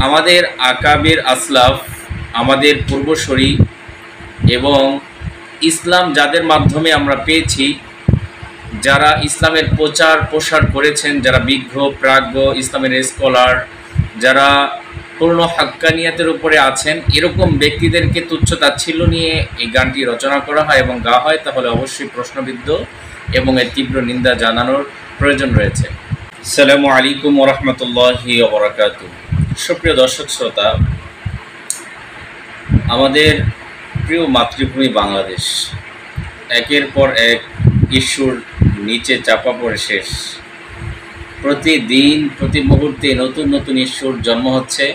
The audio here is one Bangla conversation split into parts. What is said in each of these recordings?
আমাদের আকাবির আসলাফ, আমাদের পূর্বসূরি এবং ইসলাম যাদের মাধ্যমে আমরা পেয়েছি, যারা ইসলামের প্রচার প্রসার করেছেন, যারা বিজ্ঞ প্রাজ্ঞ ইসলামের স্কলার, যারা পূর্ণ হাক্কানিয়াতের উপরে আছেন, এরকম ব্যক্তিদেরকে তুচ্ছ তাচ্ছিল্য নিয়ে এই গানটি রচনা করা হয় এবং গাওয়া হয়, তাহলে অবশ্যই প্রশ্নবিদ্ধ এবং এর তীব্র নিন্দা জানানোর প্রয়োজন রয়েছে। আসসালামু আলাইকুম ওয়া রাহমাতুল্লাহি ওয়া বারাকাতুহু। সুপ্রিয় দর্শক শ্রোতা, আমাদের প্রিয় মাতৃভূমি বাংলাদেশ একের পর এক ইস্যুর নিচে চাপা পড়ে শেষ। প্রতিদিন প্রতি মুহূর্তে নতুন নতুন ইস্যুর জন্ম হচ্ছে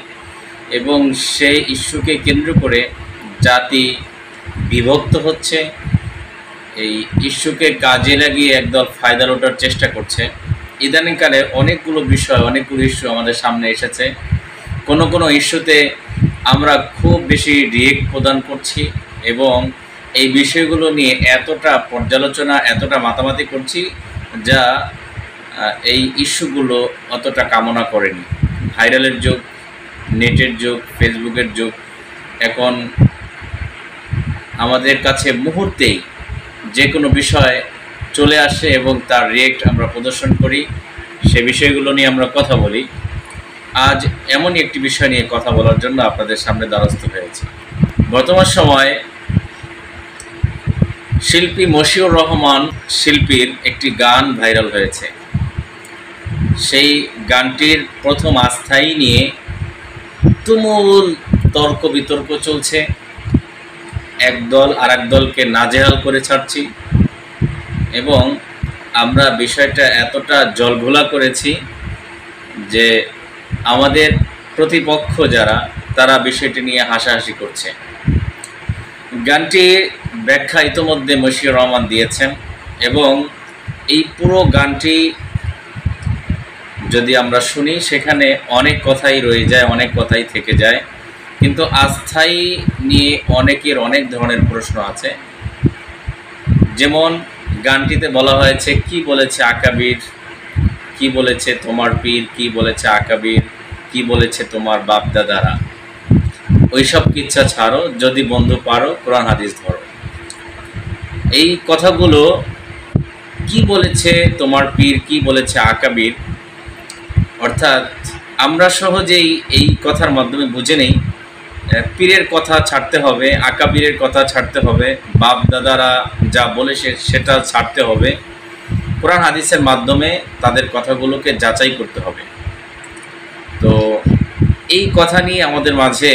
এবং সেই ইস্যুকে কেন্দ্র করে জাতি বিভক্ত হচ্ছে। এই ইস্যুকে কাজে লাগিয়ে একদল ফায়দা লোটার চেষ্টা করছে। ইদানিংকালে অনেকগুলো ইস্যু আমাদের সামনে এসেছে। কোনো ইস্যুতে আমরা খুব বেশি রিয়েক্ট প্রদান করছি এবং এই বিষয়গুলো নিয়ে এতটা পর্যালোচনা, এতটা মাতামাতি করছি যা এই ইস্যুগুলো অতটা কামনা করেনি। ভাইরালের যুগ, নেটের যুগ, ফেসবুকের যুগ। এখন আমাদের কাছে মুহূর্তেই যে কোনো বিষয় চলে আসে এবং তার রিয়েক্ট আমরা প্রদর্শন করি, সে বিষয়গুলো নিয়ে আমরা কথা বলি। আজ এমনই একটি বিষয় নিয়ে কথা বলার জন্য আপনাদের সামনে দ্বারস্থ হয়েছি। বর্তমান সময়ে শিল্পী মশিউর রহমান শিল্পীর একটি গান ভাইরাল হয়েছে। সেই গানটির প্রথম আস্থাই নিয়ে তুমুল তর্ক বিতর্ক চলছে। একদল আর এক দলকে নাজেহাল করে ছাড়ছি এবং আমরা বিষয়টা এতটা জলঘোলা করেছি যে আমাদের প্রতিপক্ষ যারা, তারা বিষয়টি নিয়ে হাসাহাসি করছে। গানটির ব্যাখ্যা ইতোমধ্যে মশিউর রহমান দিয়েছেন এবং এই পুরো গানটি যদি আমরা শুনি সেখানে অনেক কথাই রয়ে যায়, অনেক কথাই থেকে যায়, কিন্তু আস্থাই নিয়ে অনেকের অনেক ধরনের প্রশ্ন আছে। যেমন গানটিতে বলা হয়েছে, কি বলেছে আকাবির, কি বলেছে তোমার পীর, কি বলেছে আকাবির, কি বলেছে তোমার বাপ দাদারা, ওইসব কিচ্ছা ছাড়ো, যদি বন্ধু পারো কোরআন হাদিস ধরো। এই কথাগুলো কি বলেছে তোমার পীর, কি বলেছে আকাবির, অর্থাৎ আমরা সহজেই এই কথার মাধ্যমে বুঝে নেই পীরের কথা ছাড়তে হবে, আকাবিরের কথা ছাড়তে হবে, বাপ দাদারা যা বলেছে সেটা ছাড়তে হবে, কোরআন হাদিসের মাধ্যমে তাদের কথাগুলোকে যাচাই করতে হবে। তো এই কথা নিয়ে আমাদের মাঝে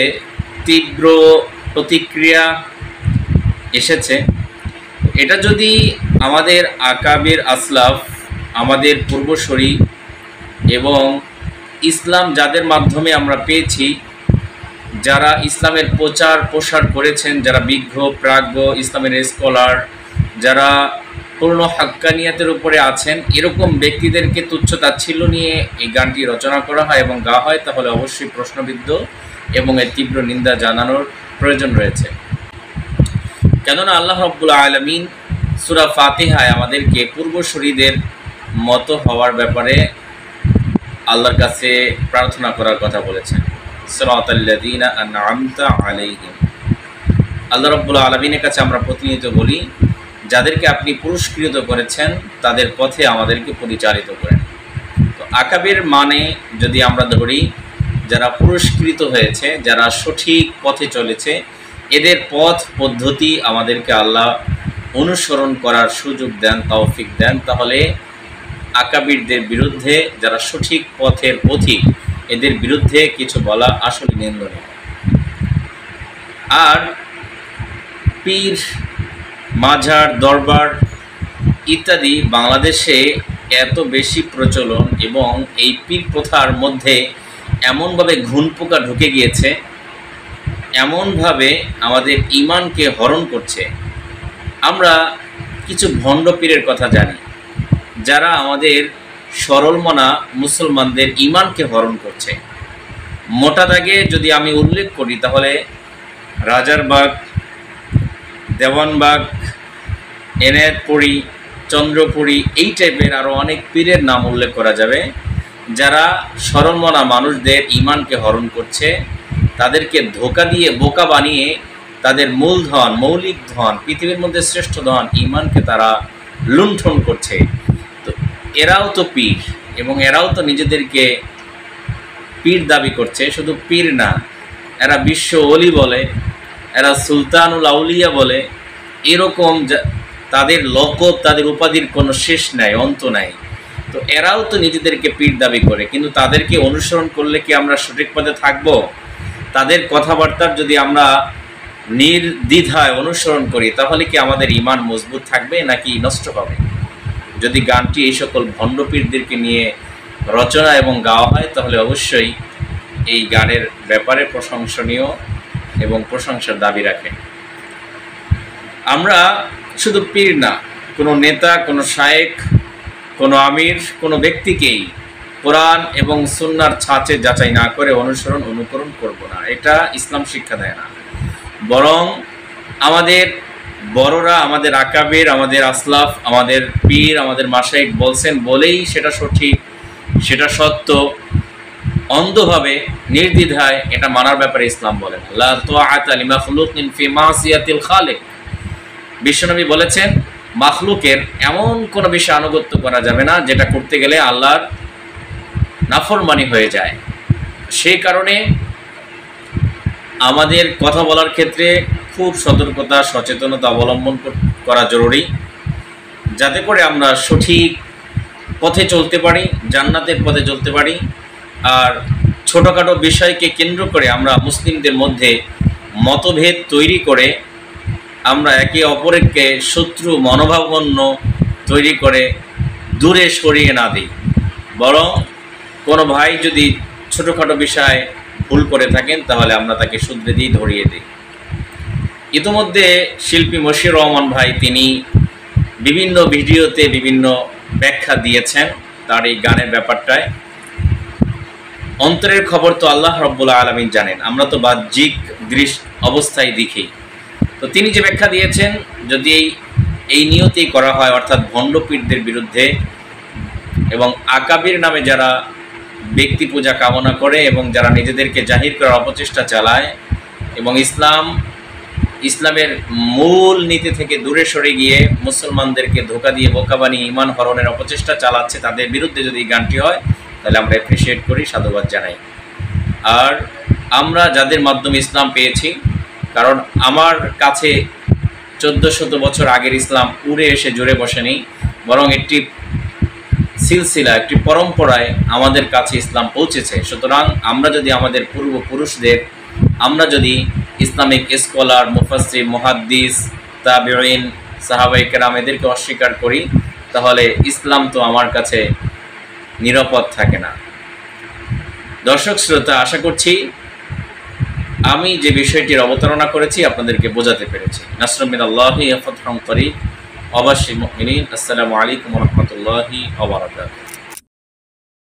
তীব্র প্রতিক্রিয়া এসেছে। এটা যদি আমাদের আকাবির আসলাফ, আমাদের পূর্বসূরি এবং ইসলাম যাদের মাধ্যমে আমরা পেয়েছি, যারা ইসলামের প্রচার প্রসার করেছেন, যারা বিজ্ঞ প্রাজ্ঞ ইসলামের স্কলার, যারা পূর্ণ হাক্কানিয়াতের উপরে আছেন, এরকম ব্যক্তিদেরকে তুচ্ছ তাচ্ছিল্য নিয়ে এই গানটি রচনা করা হয় এবং গাওয়া হয়, তাহলে অবশ্যই প্রশ্নবিদ্ধ এবং এর তীব্র নিন্দা জানানোর প্রয়োজন রয়েছে। কেননা আল্লাহ রাব্বুল আলামিন সূরা ফাতিহায় আমাদেরকে পূর্বসূরিদের মতো হওয়ার ব্যাপারে আল্লাহর কাছে প্রার্থনা করার কথা বলেছেন। সিরাতাল্লাযীনা আন'আমতা আলাইহিম। আল্লাহ রাব্বুল আলামিনের কাছে আমরা প্রতিনিয়ত বলি, যাদেরকে আপনি পুরস্কৃত করেছেন তাদের পথে আমাদেরকে পরিচালিত করেন। তো আকাবের মানে যদি আমরা ধরি, যারা পুরস্কৃত হয়েছে, যারা সঠিক পথে চলেছে, এদের পথ পদ্ধতি আমাদেরকে আল্লাহ অনুসরণ করার সুযোগ দেন, তৌফিক দেন, তাহলে আকাবিরদের বিরুদ্ধে, যারা সঠিক পথের পথিক, এদের বিরুদ্ধে কিছু বলা আসলে নিন্দনীয়। আর পীর, মাজার, দরবার ইত্যাদি বাংলাদেশে এত বেশি প্রচলন এবং এই পীর প্রথার মধ্যে এমনভাবে ঘুণপোকা ঢুকে গিয়েছে, এমনভাবে আমাদের ঈমানকে হরণ করছে। আমরা কিছু ভণ্ড পীরের কথা জানি, যারা আমাদের সরলমনা মুসলমানদের ঈমানকে হরণ করছে। মোটা দাগে যদি আমি উল্লেখ করি তাহলে রাজারবাগ, দেওয়ানবাগ, এনায়েতপুরী, চন্দ্রপুরী, এই টাইপের আরও অনেক পীরের নাম উল্লেখ করা যাবে, যারা সরলমনা মানুষদের ঈমানকে হরণ করছে, তাদেরকে ধোঁকা দিয়ে বোকা বানিয়ে তাদের মূলধন, মৌলিক ধন, পৃথিবীর মধ্যে শ্রেষ্ঠ ধন ঈমানকে তারা লুণ্ঠন করছে। তো এরাও তো পীর, এবং এরাও তো নিজেদেরকে পীর দাবি করছে। শুধু পীর না, এরা বিশ্ব ওলি বলে, এরা সুলতানুল আউলিয়া বলে। এরকম তাদের লকব, তাদের উপাধির কোনো শেষ নাই, অন্ত নাই। তো এরাও তো নিজেদেরকে পীর দাবি করে, কিন্তু তাদেরকে অনুসরণ করলে কি আমরা সঠিক পথে থাকবো? তাদের কথাবার্তার যদি আমরা নির্দ্বিধায় অনুসরণ করি, তাহলে কি আমাদের ঈমান মজবুত থাকবে নাকি নষ্ট হবে? যদি গানটি এই সকল ভণ্ড পীরদেরকে নিয়ে রচনা এবং গাওয়া হয়, তাহলে অবশ্যই এই গানের ব্যাপারে প্রশংসনীয় এবং প্রশংসার দাবি রাখে। আমরা শুধু পীর না, কোনো নেতা, কোনো শায়েখ, কোনো আমির, কোনো ব্যক্তিকেই কোরআন এবং সুন্নাহর ছাঁচে যাচাই না করে অনুকরণ করব না। এটা ইসলাম শিক্ষা দেয় না। বরং আমাদের বড়রা, আমাদের আকাবের, আমাদের আসলাফ, আমাদের পীর, আমাদের মাশায়েখ বলছেন বলেই সেটা সঠিক, সেটা সত্য। অন্ধভাবে নির্দ্বিধায় এটা মানার ব্যাপারে ইসলাম বলেন লা তাআতা লিমাখলুকিন ফি মাসিয়াতিল খালিক। বিশ্বনবী বলেছেন, মাখলুকের এমন কোনো বিষয় আনুগত্য করা যাবে না যেটা করতে গেলে আল্লাহর নাফরমানি হয়ে যায়। সেই কারণে আমাদের কথা বলার ক্ষেত্রে খুব সতর্কতা, সচেতনতা অবলম্বন করা জরুরি, যাতে করে আমরা সঠিক পথে চলতে পারি, জান্নাতের পথে চলতে পারি। আর ছোটোখাটো বিষয়কে কেন্দ্র করে আমরা মুসলিমদের মধ্যে মতভেদ তৈরি করে আমরা একে অপরকে শত্রু মনোভাবাপন্ন তৈরি করে দূরে সরিয়ে না দিই। বরং কোনো ভাই যদি ছোটোখাটো বিষয় ভুল করে থাকেন, তাহলে আমরা তাকে শুধরে দিয়ে ধরিয়ে দিই। ইতিমধ্যে শিল্পী মশিউর রহমান ভাই তিনি বিভিন্ন ভিডিওতে বিভিন্ন ব্যাখ্যা দিয়েছেন তার এই গানের ব্যাপারটায়। অন্তরের খবর তো আল্লাহ রাব্বুল আলামিন জানেন, আমরা তো বাহ্যিক অবস্থায় দেখি। তো তিনি যে ব্যাখ্যা দিয়েছেন, যদি এই নিয়তেই করা হয়, অর্থাৎ ভণ্ড পীরদের বিরুদ্ধে এবং আকাবির নামে যারা ব্যক্তি পূজা কামনা করে এবং যারা নিজেদেরকে জাহির করার অপচেষ্টা চালায় এবং ইসলামের মূল নীতি থেকে দূরে সরে গিয়ে মুসলমানদেরকে ধোঁকা দিয়ে বোকা বানিয়ে ঈমান হরণের অপচেষ্টা চালাচ্ছে, তাদের বিরুদ্ধে যদি এই গানটি হয়, তাহলে আমরা অ্যাপ্রিসিয়েট করি, সাধুবাদ জানাই। আর আমরা যাদের মাধ্যমে ইসলাম পেয়েছি, কারণ আমার কাছে 1400 বছর আগের ইসলাম উড়ে এসে জুড়ে বসেনি, বরং একটি সিলসিলা, একটি পরম্পরায় আমাদের কাছে ইসলাম পৌঁছেছে। সুতরাং আমরা যদি আমাদের পূর্বপুরুষদের, আমরা যদি ইসলামিক স্কলার, মুফাসসির, মুহাদ্দিস, তাবিঈন, সাহাবায়ে কেরাম এদেরকে অস্বীকার করি, তাহলে ইসলাম তো আমার কাছে নিরাপদ থাকে না। দর্শক শ্রোতা, আশা করছি আমি যে বিষয়টির অবতারণা করেছি আপনাদেরকে বোঝাতে পেরেছি। নাসরুম মিনাল্লাহি ওয়া ফাতহুন করিব। অবশ্যই মুমিনিন। আসসালামু আলাইকুম ওয়া রাহমাতুল্লাহি ওয়া বারাকাতুহু।